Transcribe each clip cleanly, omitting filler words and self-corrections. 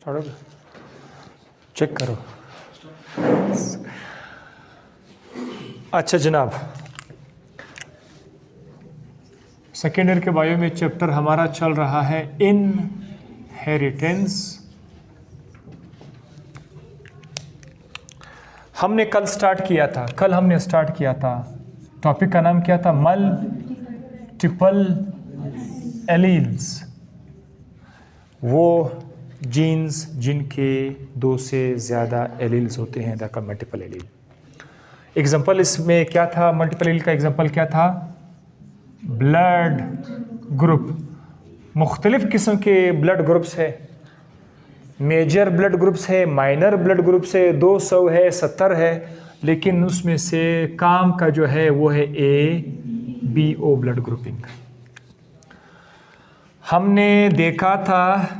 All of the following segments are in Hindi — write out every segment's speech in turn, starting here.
पढ़ोगे? चेक करो। अच्छा जनाब, सेकेंड ईयर के बायो में चैप्टर हमारा चल रहा है इनहेरिटेंस। हमने कल स्टार्ट किया था, टॉपिक का नाम क्या था? Multiple alleles. वो जीन्स जिनके 2 से ज़्यादा एलील्स होते हैं, that are multiple allele. Example इसमें क्या था? मल्टीपल एलील का एग्जाम्पल क्या था? Blood group. मुख्तलिफ किस्म के ब्लड ग्रुप्स है, मेजर ब्लड ग्रुप्स है, माइनर ब्लड ग्रुप्स है, 200 है, 70 है, लेकिन उसमें से काम का जो है वो है ABO ब्लड ग्रुपिंग। हमने देखा था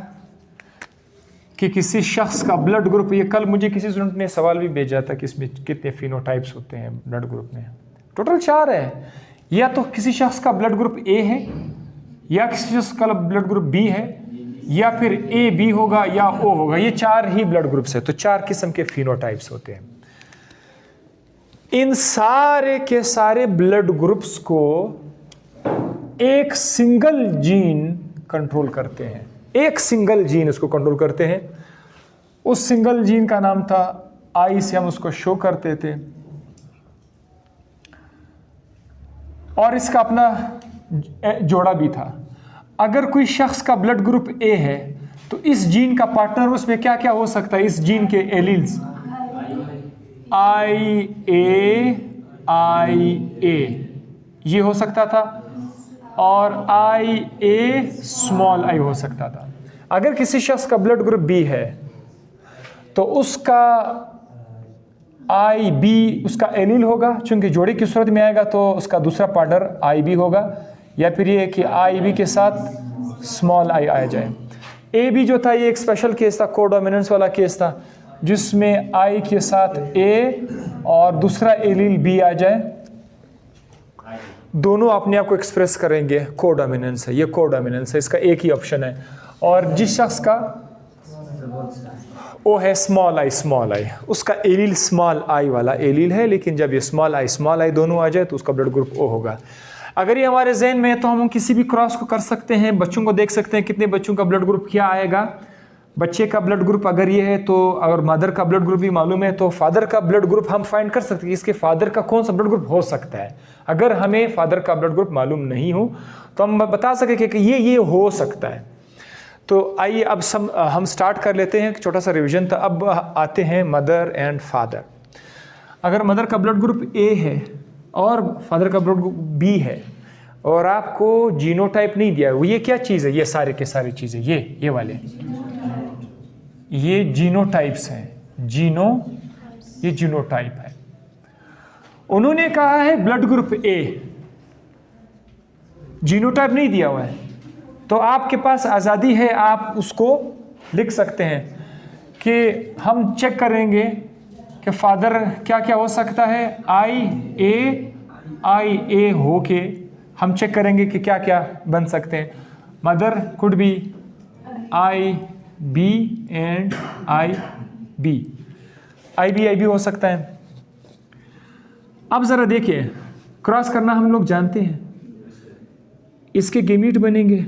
कि किसी शख्स का ब्लड ग्रुप, ये कल मुझे किसी स्टूडेंट ने सवाल भी भेजा था कि इसमें कितने फिनोटाइप्स होते हैं ब्लड ग्रुप में। टोटल 4 है। या तो किसी शख्स का ब्लड ग्रुप A है, या किसी शख्स का ब्लड ग्रुप B है, या फिर AB होगा या O होगा। ये 4 ही ब्लड ग्रुप्स है, तो 4 किस्म के फिनोटाइप्स होते हैं। इन सारे के सारे ब्लड ग्रुप्स को एक सिंगल जीन कंट्रोल करते हैं, एक सिंगल जीन उसको कंट्रोल करते हैं। उस सिंगल जीन का नाम था, आई से हम उसको शो करते थे, और इसका अपना जोड़ा भी था। अगर कोई शख्स का ब्लड ग्रुप A है तो इस जीन का पार्टनर उसमें क्या क्या हो सकता है? इस जीन के एलील्स IA ये हो सकता था, और IA स्मॉल i हो सकता था। अगर किसी शख्स का ब्लड ग्रुप B है तो उसका IB उसका एलील होगा, चूंकि जोड़े की सूरत में आएगा तो उसका दूसरा पार्टनर IB होगा, या फिर ये कि IB के साथ स्मॉल i आ जाए। AB जो था ये एक स्पेशल केस था, कोडोमिनेंस वाला केस था, जिसमें I के साथ A और दूसरा एलील B आ जाए। दोनों अपने आप को एक्सप्रेस करेंगे, कोडोमिनेंस है, ये कोडोमिनेंस है, इसका एक ही ऑप्शन है। और जिस शख्स का O है स्मॉल i, उसका एलील स्मॉल i वाला एलील है, लेकिन जब ये स्मॉल i दोनों आ जाए तो उसका ब्लड ग्रुप O होगा। अगर ये हमारे जहन में है तो हम किसी भी क्रॉस को कर सकते हैं, बच्चों को देख सकते हैं कितने बच्चों का ब्लड ग्रुप क्या आएगा। बच्चे का ब्लड ग्रुप अगर ये है तो, अगर मदर का ब्लड ग्रुप भी मालूम है तो फादर का ब्लड ग्रुप हम फाइंड कर सकते हैं, इसके फादर का कौन सा ब्लड ग्रुप हो सकता है। अगर हमें फादर का ब्लड ग्रुप मालूम नहीं हो तो हम बता सकें कि ये हो सकता है। तो आइए अब हम स्टार्ट कर लेते हैं, छोटा सा रिवीजन था। अब आते हैं मदर एंड फादर। अगर मदर का ब्लड ग्रुप A है और फादर का ब्लड ग्रुप B है, और आपको जीनोटाइप नहीं दिया, वो ये क्या चीज़ है? ये सारे के सारी चीज़ें, ये वाले, ये जीनोटाइप्स हैं। ये जीनोटाइप है। उन्होंने कहा है ब्लड ग्रुप A, जीनोटाइप नहीं दिया हुआ है, तो आपके पास आज़ादी है, आप उसको लिख सकते हैं कि हम चेक करेंगे कि फादर क्या क्या हो सकता है। IA हो के हम चेक करेंगे कि क्या क्या बन सकते हैं। Mother could be IB and IB हो सकता है। अब ज़रा देखिए, क्रॉस करना हम लोग जानते हैं, इसके गेमीट बनेंगे,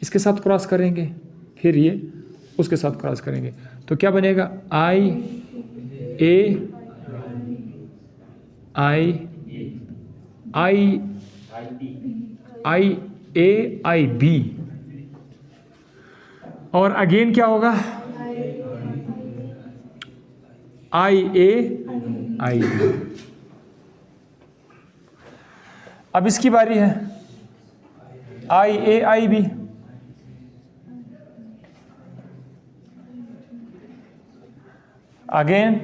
इसके साथ क्रॉस करेंगे, फिर ये उसके साथ क्रॉस करेंगे, तो क्या बनेगा? IB, और अगेन क्या होगा? IB। अब इसकी बारी है, IB। Again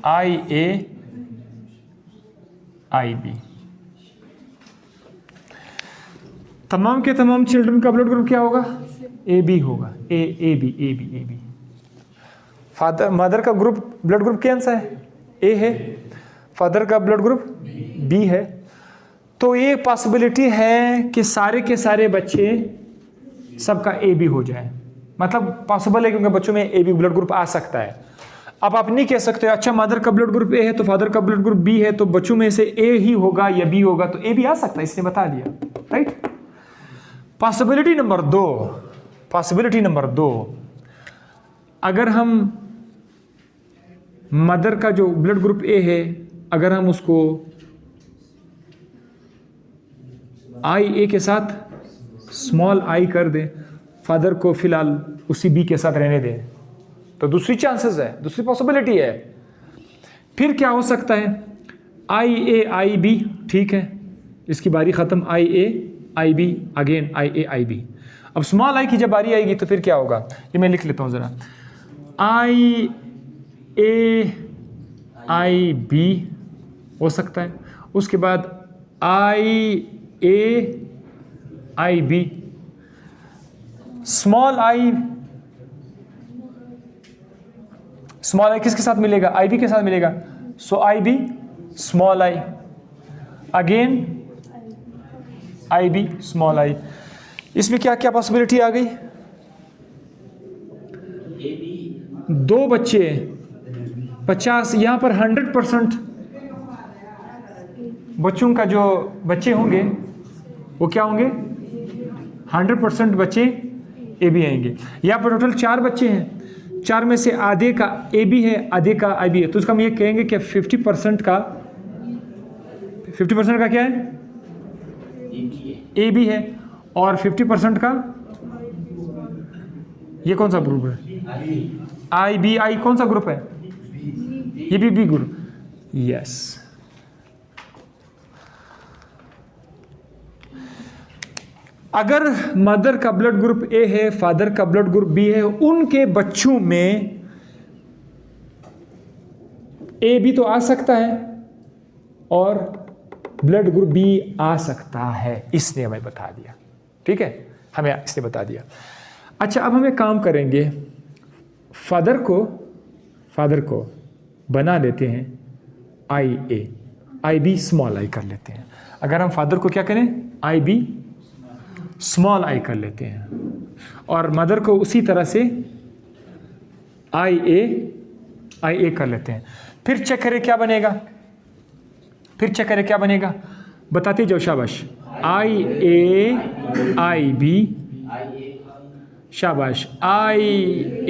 IB। तमाम के तमाम चिल्ड्रन का ब्लड ग्रुप क्या होगा? AB होगा। AB। फादर मदर का ब्लड ग्रुप कौन सा है? A है। फादर का ब्लड ग्रुप B है। तो ये पॉसिबिलिटी है कि सारे के सारे बच्चे सबका AB हो जाए। मतलब पॉसिबल है क्योंकि बच्चों में ए बी ब्लड ग्रुप आ सकता है। अब आप नहीं कह सकते अच्छा मदर का ब्लड ग्रुप ए है तो फादर का ब्लड ग्रुप बी है, तो बच्चों में से ए ही होगा या बी होगा, तो ए भी आ सकता है, इसने बता दिया, राइट। पॉसिबिलिटी नंबर दो, अगर हम मदर का जो ब्लड ग्रुप ए है अगर हम उसको आई ए के साथ स्मॉल आई कर दें, फादर को फिलहाल उसी बी के साथ रहने दें, तो दूसरी चांसेस है, दूसरी पॉसिबिलिटी है। फिर क्या हो सकता है, आई ए आई बी, ठीक है, इसकी बारी ख़त्म, I A I B, again I A I B. अब स्मॉल आई की जब बारी आएगी तो फिर क्या होगा, ये मैं लिख लेता हूँ ज़रा, आई ए आई बी हो सकता है, उसके बाद आई ए आई बी, स्मॉल आई किसके साथ मिलेगा, आई बी के साथ मिलेगा, so I B small I, again I B small I. इसमें क्या क्या पॉसिबिलिटी आ गई, दो बच्चे 50, यहां पर 100% बच्चों का जो बच्चे होंगे वो क्या होंगे, 100% बच्चे ए बी आएंगे। यहाँ पर टोटल 4 बच्चे हैं, 4 में से आधे का ए बी है, आधे का आई बी है, तो उसका हम ये कहेंगे कि 50% का क्या है, ए बी है, और 50% का ये कौन सा ग्रुप है, आई बी आई कौन सा ग्रुप है, ये भी बी ग्रुप, यस। अगर मदर का ब्लड ग्रुप ए है, फादर का ब्लड ग्रुप बी है, उनके बच्चों में ए बी तो आ सकता है और ब्लड ग्रुप बी आ सकता है, इसने हमें बता दिया, ठीक है, हमें इसने बता दिया। अच्छा, अब हम एक काम करेंगे, फादर को बना लेते हैं आई ए, आई बी स्मॉल आई कर लेते हैं। अगर हम फादर को क्या करें, आई बी स्मॉल आई कर लेते हैं, और मदर को उसी तरह से आई ए कर लेते हैं। फिर चेक करें क्या बनेगा, बताते जाओ, शाबाश, आई ए आई बी, शाबाश, आई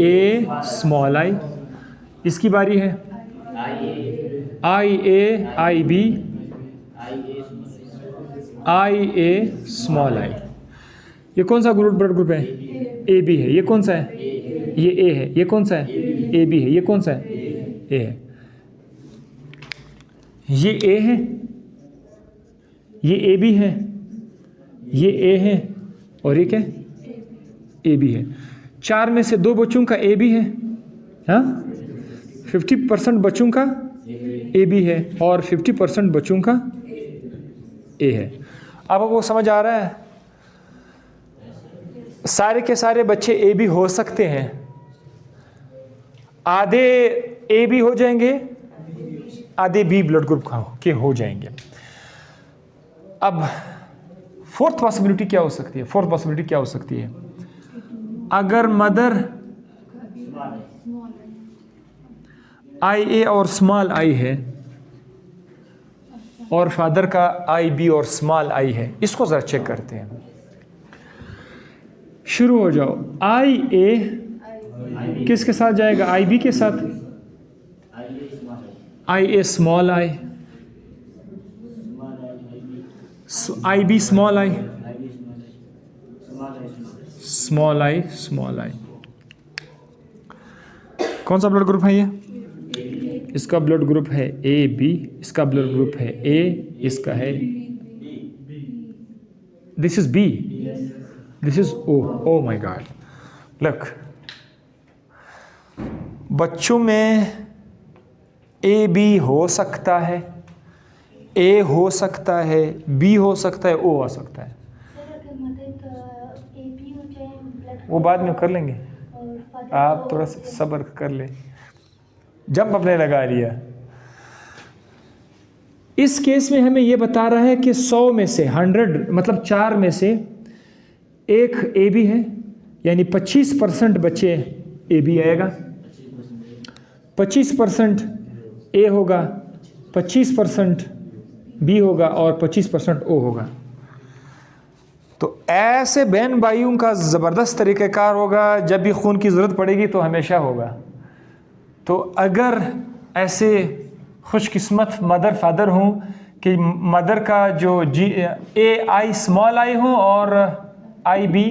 ए स्मॉल आई, इसकी बारी है, आई A I B, I A small I. ये कौन सा ब्लड ग्रुप है, ए बी है, ये कौन सा है, ये ए है, ये कौन सा है, ए बी है, ये कौन सा है, ए है, ये ए है, ये ए बी है, ये ए है, और ये क्या है, ए बी है। 4 में से 2 बच्चों का ए बी है, हाँ, 50% बच्चों का ए बी है और 50% बच्चों का ए है। अब वो समझ आ रहा है, सारे के सारे बच्चे ए बी हो सकते हैं, आधे ए बी हो जाएंगे, आधे बी ब्लड ग्रुप के हो जाएंगे। अब फोर्थ पॉसिबिलिटी क्या हो सकती है, अगर मदर आई ए और स्मॉल आई है और फादर का आई बी और स्मॉल आई है, इसको जरा चेक करते हैं। शुरू हो जाओ, आई ए किसके साथ जाएगा, आई बी के साथ, I A small I, I B small I, small I small I. कौन सा ब्लड ग्रुप है ये, इसका ब्लड ग्रुप है ए बी, इसका ब्लड ग्रुप है ए, इसका है, this is B, this is O, O my god. Look, बच्चों में ए बी हो सकता है, ए हो सकता है, बी हो सकता है, ओ हो सकता है। वो बाद में कर लेंगे, आप थोड़ा सा सब्र कर ले, जंप अपने लगा लिया। इस केस में हमें यह बता रहा है कि 100 में से 100 मतलब 4 में से एक ए बी है यानी 25% बच्चे ए बी आएगा, 25% ए होगा, 25% बी होगा और 25% ओ होगा। तो ऐसे बहन भाइयों का ज़बरदस्त तरीक़ाकार होगा, जब भी खून की ज़रूरत पड़ेगी तो हमेशा होगा। तो अगर ऐसे खुशकिस्मत मदर फादर हों कि मदर का जो ए आई स्मॉल आई हो और आई बी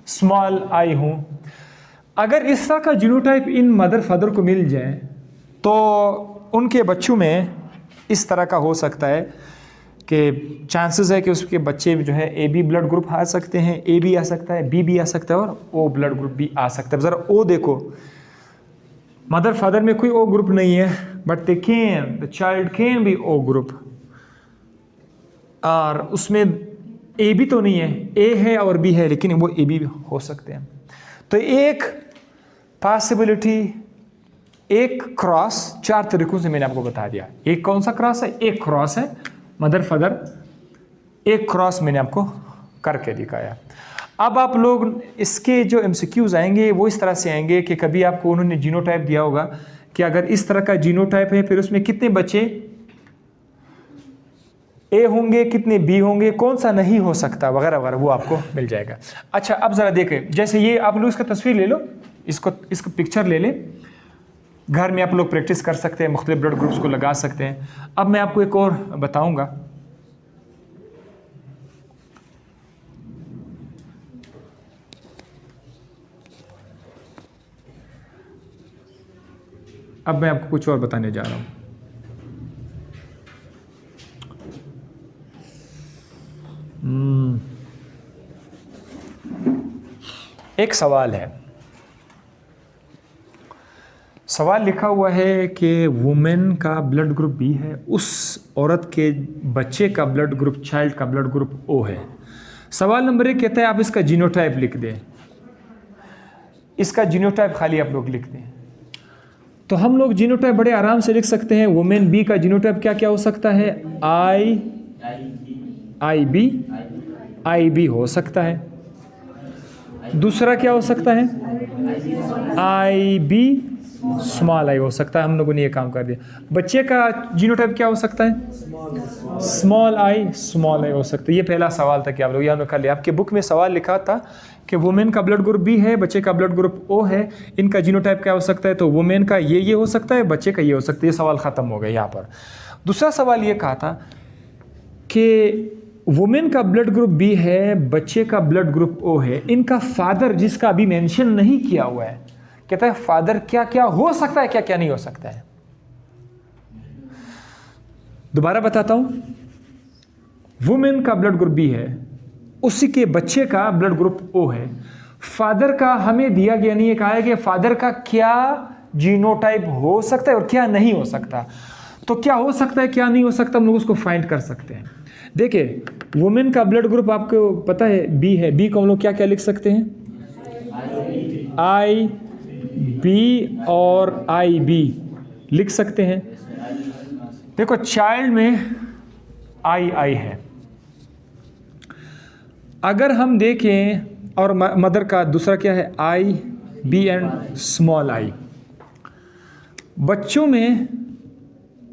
स्मॉल आई हो, अगर इस तरह का जीनोटाइप इन मदर फादर को मिल जाए तो उनके बच्चों में इस तरह का हो सकता है कि चांसेस है कि उसके बच्चे जो है ए बी ब्लड ग्रुप आ सकते हैं, ए बी आ सकता है, बी भी आ सकता है और ओ ब्लड ग्रुप भी आ सकता है। ज़रा ओ देखो, मदर फादर में कोई ओ ग्रुप नहीं है, but the child can be O group, और उसमें ए बी तो नहीं है, ए है और बी है, लेकिन वो ए बी हो सकते हैं। तो एक पॉसिबिलिटी, एक क्रॉस, 4 तरीकों से मैंने आपको बता दिया। एक कौन सा क्रॉस है? एक क्रॉस है मदर फादर, एक क्रॉस मैंने आपको करके दिखाया। अब आप लोग इसके जो एमसीक्यूज आएंगे वो इस तरह से आएंगे कि कभी आपको उन्होंने जीनोटाइप दिया होगा कि अगर इस तरह का जीनोटाइप है फिर उसमें कितने बच्चे ए होंगे, कितने बी होंगे, कौन सा नहीं हो सकता, वगैरह वगैरह, वो आपको मिल जाएगा। अच्छा, अब ज़रा देखें, जैसे ये आप लोग इसका तस्वीर ले लो, इसको पिक्चर ले लें, घर में आप लोग प्रैक्टिस कर सकते हैं, मुख्तलिफ ब्लड ग्रुप्स को लगा सकते हैं। अब मैं आपको एक और बताऊंगा। अब मैं आपको कुछ और बताने जा रहा हूं। एक सवाल है, सवाल लिखा हुआ है कि वुमेन का ब्लड ग्रुप बी है, उस औरत के बच्चे का ब्लड ग्रुप, चाइल्ड का ब्लड ग्रुप ओ है। सवाल नंबर 1 कहता है आप इसका जीनोटाइप लिख दें, इसका जीनोटाइप खाली आप लोग लिख दें। तो हम लोग जीनोटाइप बड़े आराम से लिख सकते हैं। वुमेन बी का जीनोटाइप क्या क्या हो सकता है? आई बी हो सकता है। दूसरा क्या हो सकता है? आई बी स्मॉल आई हो सकता है। हम लोगों ने ये काम कर दिया। बच्चे का जीनोटाइप क्या हो सकता है? स्मॉल आई हो सकता है। ये पहला सवाल था कि आप लोग याद कर लिया। आपके बुक में सवाल लिखा था कि वुमेन का ब्लड ग्रुप बी है, बच्चे का ब्लड ग्रुप ओ है, इनका जीनोटाइप क्या हो सकता है? तो वुमेन का ये हो सकता है, बच्चे का ये हो सकता है। ये सवाल ख़त्म हो गया यहाँ पर। दूसरा सवाल ये कहा था कि वुमेन का ब्लड ग्रुप बी है, बच्चे का ब्लड ग्रुप ओ है, इनका फादर जिसका अभी मेंशन नहीं किया हुआ है, कहता है फादर क्या क्या हो सकता है, क्या क्या नहीं हो सकता है। दोबारा बताता हूं, वुमेन का ब्लड ग्रुप बी है, उसी के बच्चे का ब्लड ग्रुप ओ है, फादर का हमें दिया गया नहीं है, कहा है कि फादर का क्या जीनोटाइप हो सकता है और क्या नहीं हो सकता। तो क्या हो सकता है, क्या नहीं हो सकता, हम लोग उसको फाइंड कर सकते हैं। देखिए, वुमेन का ब्लड ग्रुप आपको पता है बी है, बी को हम लोग क्या क्या लिख सकते हैं? आई बी और आई बी लिख सकते हैं। देखो, चाइल्ड में आई है। अगर हम देखें, और मदर का दूसरा क्या है? I B and small I. बच्चों में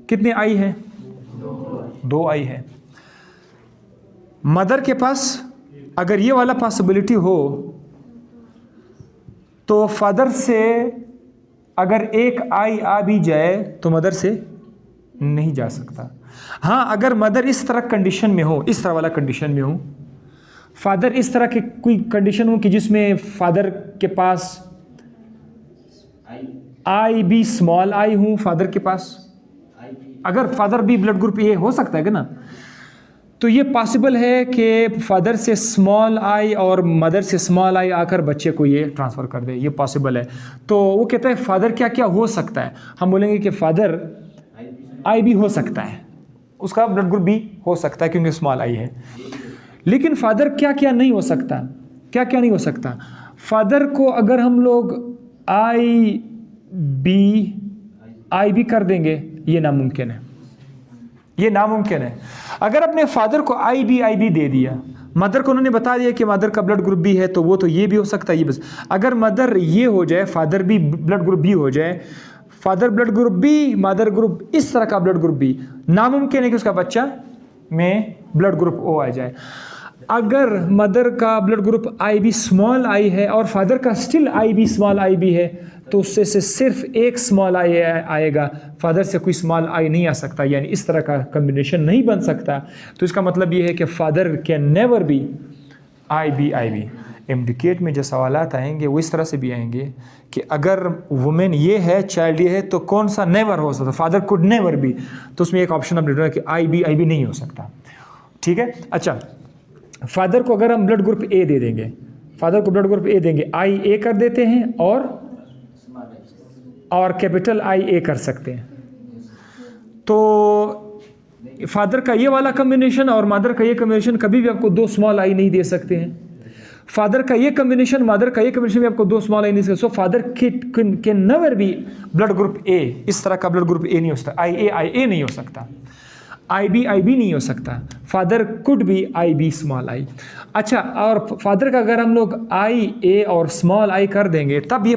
कितने आई है? 2 आई है। मदर के पास अगर ये वाला पॉसिबिलिटी हो तो फादर से अगर एक आई आ भी जाए तो मदर से नहीं जा सकता। हाँ, अगर मदर इस तरह कंडीशन में हो, इस तरह वाला कंडीशन में हो, फादर इस तरह की कोई कंडीशन हो कि जिसमें फादर के पास आई बी स्मॉल आई हूं, फादर के पास अगर फादर भी ब्लड ग्रुप ए हो सकता है ना, तो ये पॉसिबल है कि फादर से स्मॉल आई और मदर से स्मॉल आई आकर बच्चे को ये ट्रांसफ़र कर दे, ये पॉसिबल है। तो वो कहता है फादर क्या क्या हो सकता है, हम बोलेंगे कि फादर आई भी हो सकता है, उसका ब्लड ग्रुप भी हो सकता है क्योंकि स्मॉल आई है। लेकिन फादर क्या क्या नहीं हो सकता, क्या क्या नहीं हो सकता? फादर को अगर हम लोग आई बी कर देंगे, ये नामुमकिन है, ये नामुमकिन है। अगर अपने फादर को आई बी दे दिया मदर को उन्होंने बता दिया कि मदर का ब्लड ग्रुप बी है, तो वो तो ये भी हो सकता है, ये बस। अगर मदर ये हो जाए, फादर भी ब्लड ग्रुप बी हो जाए, father blood group B, mother group इस तरह का ब्लड ग्रुप बी, नामुमकिन है कि उसका बच्चा में ब्लड ग्रुप ओ आ जाए। अगर मदर का blood group I B small I है और फादर का still I B small I B है, तो उससे से सिर्फ एक स्मॉल आई आएगा, फादर से कोई स्मॉल आई नहीं आ सकता, यानी इस तरह का कम्बिनेशन नहीं बन सकता। तो इसका मतलब ये है कि father can never be I B. MDCAT में जो सवालात आएंगे वो इस तरह से भी आएंगे कि अगर वुमेन ये है, चाइल्ड ये है, तो कौन सा नेवर हो सकता, फादर कुड नेवर बी, तो उसमें एक ऑप्शन आप लिखना कि आई बी नहीं हो सकता। ठीक है। अच्छा, फादर को अगर हम ब्लड ग्रुप ए दे देंगे, फादर को ब्लड ग्रुप ए देंगे, आई ए कर देते हैं और कैपिटल आई ए कर सकते हैं, तो फादर का ये वाला कम्बिनेशन और मदर का ये कम्बिनेशन कभी भी आपको दो स्मॉल आई नहीं दे सकते हैं। फादर का ये कम्बिनेशन, मदर का ये कम्बिनेशन भी आपको दो स्मॉल आई नहीं दे सकते। So father can never be blood group ए, इस तरह का ब्लड ग्रुप ए नहीं हो सकता, आई ए नहीं हो सकता, आई बी नहीं हो सकता। Father could be I B small I. अच्छा, और फादर का अगर हम लोग आई ए और स्मॉल आई कर देंगे, तब ये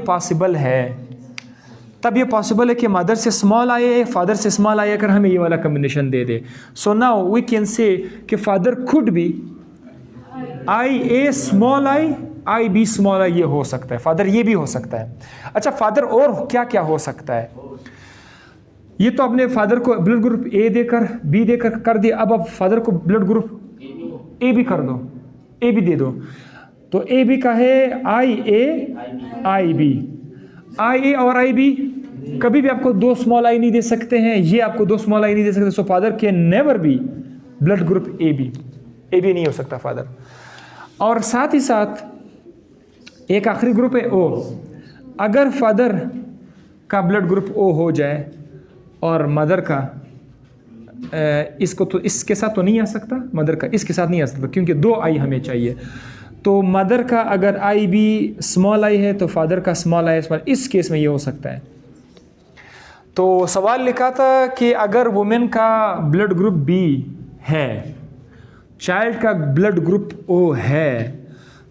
पॉसिबल है कि मदर से स्मॉल आई है, फादर से स्मॉल आई अगर हमें ये वाला कम्बिनेशन दे दे। So now we can say कि father could be I A small I B small I, ये हो सकता है, फादर ये भी हो सकता है। अच्छा, फादर और क्या क्या हो सकता है? ये तो आपने फादर को ब्लड ग्रुप ए देकर बी देकर कर दिया, अब आप फादर को ब्लड ग्रुप ए भी कर दो, ए भी दे दो। तो ए बी का है आई ए आई बी, आई ए और आई बी कभी भी आपको दो स्मॉल आई नहीं दे सकते हैं, ये आपको दो स्मॉल आई नहीं दे सकते। So father can never be blood group A B नहीं हो सकता फादर। और साथ ही साथ एक आखिरी ग्रुप है ओ। अगर फादर का ब्लड ग्रुप ओ हो जाए और मदर का इसको तो इसके साथ तो नहीं आ सकता, मदर का इसके साथ नहीं आ सकता, क्योंकि दो आई हमें चाहिए। तो मदर का अगर आई बी स्मॉल आई है तो फादर का स्मॉल आई स्मॉल, इस केस में ये हो सकता है। तो सवाल लिखा था कि अगर वुमेन का ब्लड ग्रुप बी है, चाइल्ड का ब्लड ग्रुप ओ है,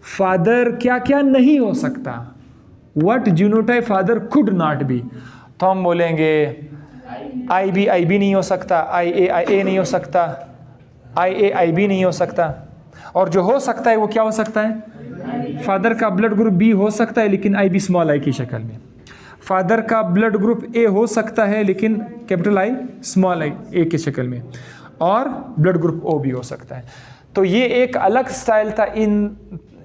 फादर क्या क्या नहीं हो सकता, what genotype father could not be, तो हम बोलेंगे आई बी नहीं हो सकता, आई ए नहीं हो सकता, आई बी नहीं हो सकता। और जो हो सकता है वो क्या हो सकता है? फादर का ब्लड ग्रुप बी हो सकता है लेकिन आई बी स्मॉल आई की शक्ल में, फादर का ब्लड ग्रुप ए हो सकता है लेकिन कैपिटल आई स्मॉल आई ए की शक्ल में, और ब्लड ग्रुप ओ भी हो सकता है। तो ये एक अलग स्टाइल था इन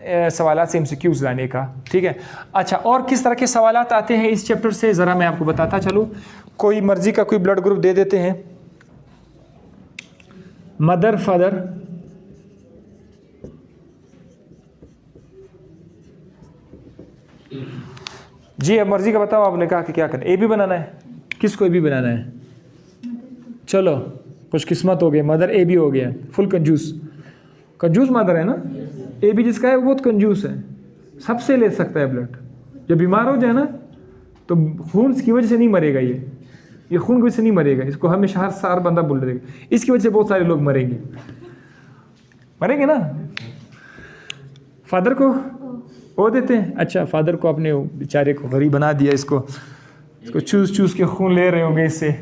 सवालात से एमसीक्यूज लाने का। ठीक है। अच्छा, और किस तरह के सवालात आते हैं इस चैप्टर से ज़रा मैं आपको बताता चलूँ। कोई मर्जी का कोई ब्लड ग्रुप दे देते हैं, मदर फादर, जी अब मर्जी का बताओ, आपने कहा कि क्या करना, ए भी बनाना है, किसको ए भी बनाना है? चलो खुशकिस्मत हो गए, मदर ए भी हो गया, फुल कंजूस मदर है ना। ए भी जिसका है वो बहुत कंजूस है, सबसे ले सकता है ब्लड। जब बीमार हो जाए ना तो खून की वजह से नहीं मरेगा, ये खून की वजह से नहीं मरेगा, इसको हमेशा हर सार बंदा बोल देगा, इसकी वजह से बहुत सारे लोग मरेंगे ना। फादर को वो देते हैं। अच्छा, फादर को अपने बेचारे को गरीब बना दिया, इसको चूस के खून ले रहे होंगे इससे।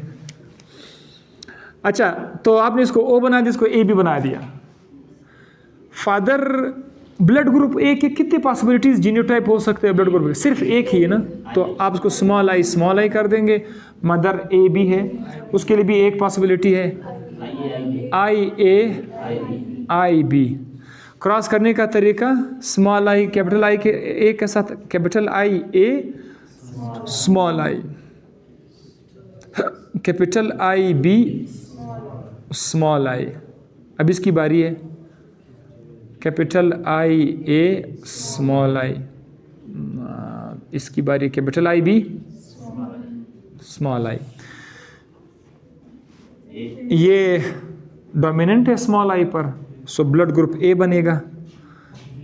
अच्छा, तो आपने इसको ओ बना दिया, इसको ए भी बना दिया। फादर ब्लड ग्रुप ए के कितने पॉसिबिलिटीज जीनोटाइप हो सकते हैं ब्लड ग्रुप? सिर्फ एक ही है ना, तो आप उसको स्मॉल आई कर देंगे। मदर ए बी है, उसके लिए भी एक पॉसिबिलिटी है, आई ए आई बी। क्रॉस करने का तरीका स्मॉल आई कैपिटल आई के ए के साथ capital I A small I, capital I B small I. अब इसकी बारी है, capital I A small I, इसकी बारी capital I B small I. ये डोमिनेंट है स्मॉल आई पर, सो ब्लड ग्रुप ए बनेगा,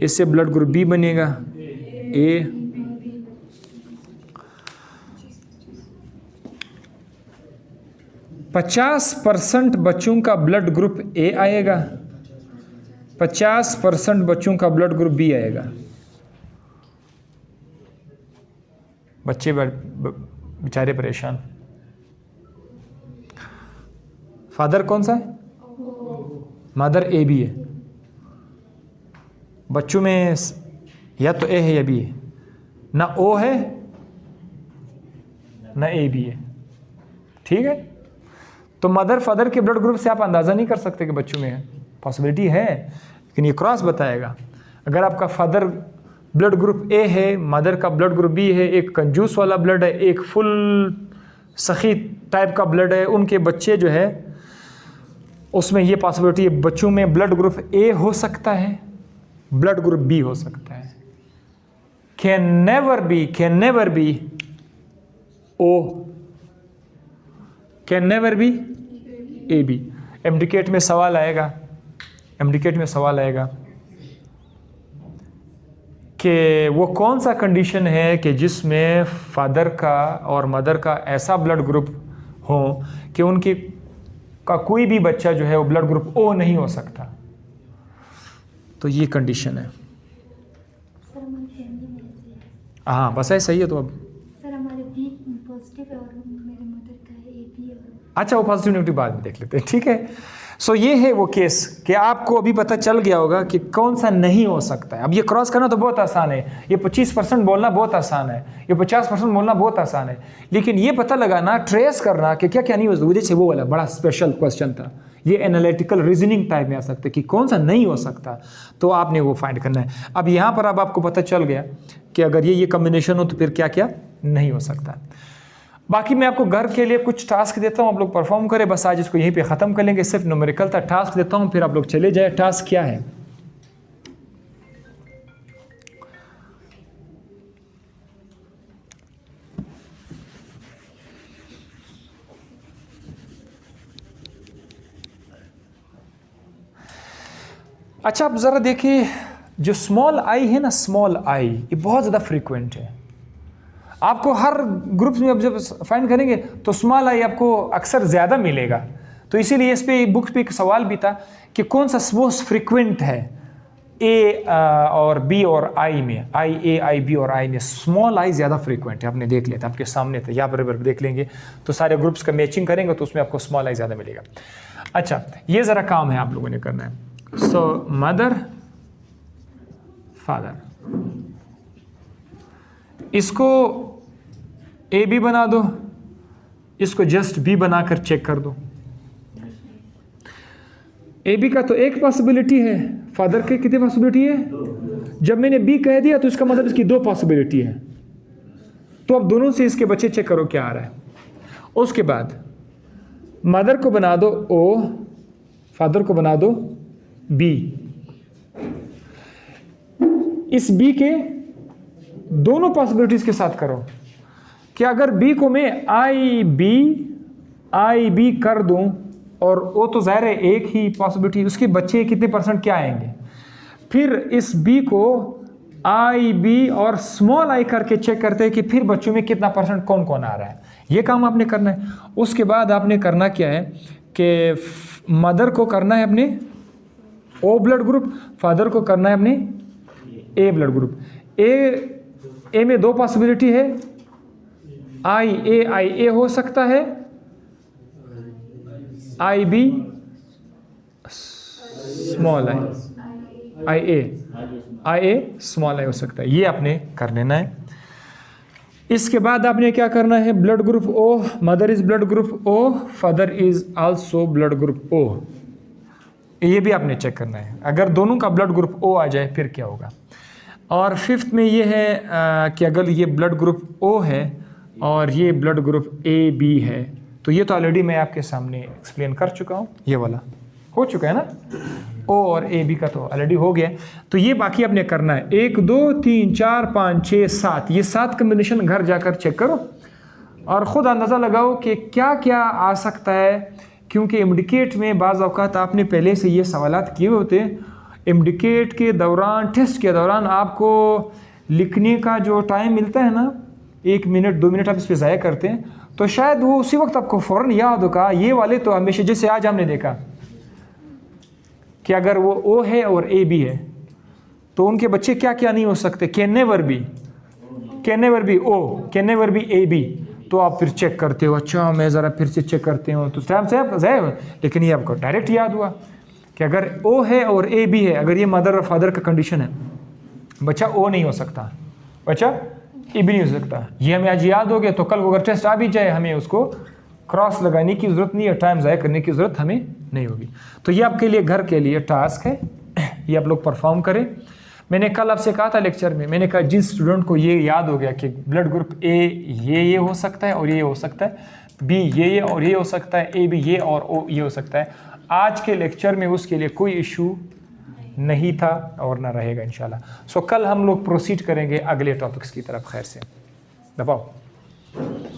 इससे ब्लड ग्रुप बी बनेगा ए। 50% बच्चों का ब्लड ग्रुप ए आएगा, 50% बच्चों का ब्लड ग्रुप बी आएगा। बच्चे बेचारे परेशान। फादर कौन सा है? मदर ए बी है। बच्चों में या तो ए है या बी है, ना ओ है ना ए बी है। ठीक है, तो मदर फादर के ब्लड ग्रुप से आप अंदाज़ा नहीं कर सकते कि बच्चों में है। पॉसिबिलिटी है, लेकिन ये क्रॉस बताएगा। अगर आपका फादर ब्लड ग्रुप ए है, मदर का ब्लड ग्रुप बी है, एक कंजूस वाला ब्लड है, एक फुल सखी टाइप का ब्लड है, उनके बच्चे जो है उसमें ये पॉसिबिलिटी है बच्चों में ब्लड ग्रुप ए हो सकता है, ब्लड ग्रुप बी हो सकता है। Can never be O, can never be A B. MDCAT में सवाल आएगा, कि वो कौन सा कंडीशन है कि जिसमें फादर का और मदर का ऐसा ब्लड ग्रुप हो कि उनके का कोई भी बच्चा जो है वो ब्लड ग्रुप ओ नहीं हो सकता। तो ये कंडीशन है। हाँ बस ऐसा ही है। तो अब सर हमारे बी पॉजिटिव है और मेरे मदर का ए बी है। अच्छा, वो पॉजिटिव नेगेटिव बाद में देख लेते हैं। ठीक है, सो ये है वो केस कि आपको अभी पता चल गया होगा कि कौन सा नहीं हो सकता है। अब ये क्रॉस करना तो बहुत आसान है, ये 25% बोलना बहुत आसान है, ये 50% बोलना बहुत आसान है, लेकिन ये पता लगाना, ट्रेस करना कि क्या क्या नहीं हो सकता, वजह से वो वाला बड़ा स्पेशल क्वेश्चन था। ये एनालिटिकल रीजनिंग टाइप में आ सकता है कि कौन सा नहीं हो सकता, तो आपने वो फाइंड करना है। अब यहाँ पर अब आपको पता चल गया कि अगर ये कम्बिनेशन हो तो फिर क्या क्या नहीं हो सकता। बाकी मैं आपको घर के लिए कुछ टास्क देता हूँ, आप लोग परफॉर्म करें। बस आज इसको यहीं पे ख़त्म कर लेंगे। सिर्फ न्यूमेरिकल था, टास्क देता हूँ, फिर आप लोग चले जाए। टास्क क्या है? अच्छा, आप ज़रा देखिए, जो स्मॉल आई है ना, स्मॉल आई, ये बहुत ज़्यादा फ्रीक्वेंट है। आपको हर ग्रुप में अब जब फाइंड करेंगे तो स्मॉल आई आपको अक्सर ज़्यादा मिलेगा। तो इसीलिए इस पे बुक पे एक सवाल भी था कि कौन सा मोस्ट फ्रीक्वेंट है ए और बी और आई में, आई ए आई बी और आई में स्मॉल आई ज़्यादा फ्रीक्वेंट है। आपने देख लिया था, आपके सामने था, यहाँ पर देख लेंगे तो सारे ग्रुप्स का मैचिंग करेंगे तो उसमें आपको स्मॉल आई ज़्यादा मिलेगा। अच्छा, ये ज़रा काम है आप लोगों ने करना है। सो मदर फादर, इसको ए बी बना दो, इसको जस्ट बी बनाकर चेक कर दो। ए बी का तो एक पॉसिबिलिटी है, फादर के कितनी पॉसिबिलिटी है? जब मैंने बी कह दिया तो इसका मतलब इसकी दो पॉसिबिलिटी है। तो अब दोनों से इसके बच्चे चेक करो क्या आ रहा है। उसके बाद मदर को बना दो ओ, फादर को बना दो बी। इस बी के दोनों पॉसिबिलिटीज के साथ करो कि अगर बी को मैं आई बी कर दूं और वो तो ज़ाहिर है एक ही पॉसिबिलिटी, उसके बच्चे कितने परसेंट क्या आएंगे। फिर इस बी को आई बी और स्मॉल आई करके चेक करते हैं कि फिर बच्चों में कितना परसेंट कौन कौन आ रहा है। ये काम आपने करना है। उसके बाद आपने करना क्या है कि मदर को करना है अपने ओ ब्लड ग्रुप, फादर को करना है अपने ए ब्लड ग्रुप। ए में दो पॉसिबिलिटी है, आई ए हो सकता है, I B small I A small I हो सकता है। ये आपने कर लेना है। इसके बाद आपने क्या करना है, blood group O, mother is blood group O, father is also blood group O. ये भी आपने चेक करना है। अगर दोनों का ब्लड ग्रुप ओ आ जाए फिर क्या होगा। और फिफ्थ में ये है कि अगर ये ब्लड ग्रुप ओ है और ये ब्लड ग्रुप ए बी है, तो ये तो ऑलरेडी मैं आपके सामने एक्सप्लेन कर चुका हूँ, ये वाला हो चुका है ना, ओ और ए बी का तो ऑलरेडी हो गया। तो ये बाकी आपने करना है 1 2 3 4 5 6 7, ये 7 कम्बिनेशन घर जाकर चेक करो और ख़ुद अंदाज़ा लगाओ कि क्या क्या आ सकता है। क्योंकि एमडीकेट में बाज़ औक़ात आपने पहले से ये सवालात किए होते हैं। एमडीकेट के दौरान, टेस्ट के दौरान आपको लिखने का जो टाइम मिलता है ना, 1 मिनट 2 मिनट आप इस पर ज़ाया करते हैं, तो शायद वो उसी वक्त आपको फ़ौरन याद होगा। ये वाले तो हमेशा, जैसे आज हमने देखा कि अगर वो ओ है और ए बी है तो उनके बच्चे क्या क्या नहीं हो सकते, can never be O, can never be A B. तो आप फिर चेक करते हो, अच्छा मैं ज़रा फिर से चेक करते हो, तो टाइम से है, लेकिन ये आपको डायरेक्ट याद हुआ कि अगर ओ है और ए बी है, अगर ये मदर और फादर का कंडीशन है, बच्चा ओ नहीं हो सकता, बच्चा ए बी नहीं हो सकता। ये हमें आज याद हो गया, तो कल को अगर टेस्ट आ भी जाए हमें उसको क्रॉस लगाने की ज़रूरत नहीं है, टाइम ज़ाया करने की ज़रूरत हमें नहीं होगी। तो ये आपके लिए घर के लिए टास्क है, ये आप लोग परफॉर्म करें। मैंने कल आपसे कहा था लेक्चर में, मैंने कहा जिस स्टूडेंट को ये याद हो गया कि ब्लड ग्रुप ए ये हो सकता है और ये हो सकता है, बी ये और ये हो सकता है, ए बी ये और ओ ये हो सकता है, आज के लेक्चर में उसके लिए कोई इशू नहीं था और ना रहेगा इंशाल्लाह। सो कल हम लोग प्रोसीड करेंगे अगले टॉपिक्स की तरफ। खैर से दबाओ।